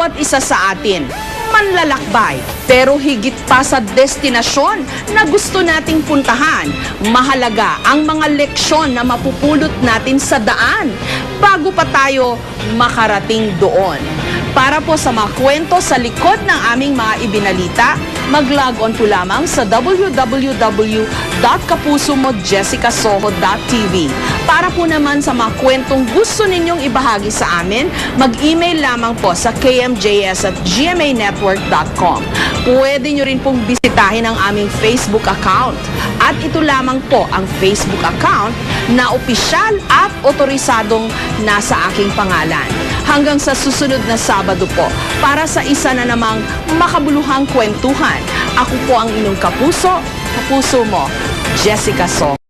bawat isa sa atin, manlalakbay, pero higit pa sa destinasyon na gusto nating puntahan, mahalaga ang mga leksyon na mapupulot natin sa daan bago pa tayo makarating doon. Para po sa mga kwento sa likod ng aming mga ibinalita, mag-log on po lamang sa www.kapusomojessicasoho.tv. Para po naman sa mga kwentong gusto ninyong ibahagi sa amin, mag-email lamang po sa kmjs@gmanetwork.com. Pwede nyo rin pong bisitahin ang aming Facebook account. At ito lamang po ang Facebook account na opisyal at otorisadong nasa aking pangalan. Hanggang sa susunod na Sabado po, para sa isa na namang makabuluhang kwentuhan. Ako po ang inyong kapuso mo, Jessica Soho.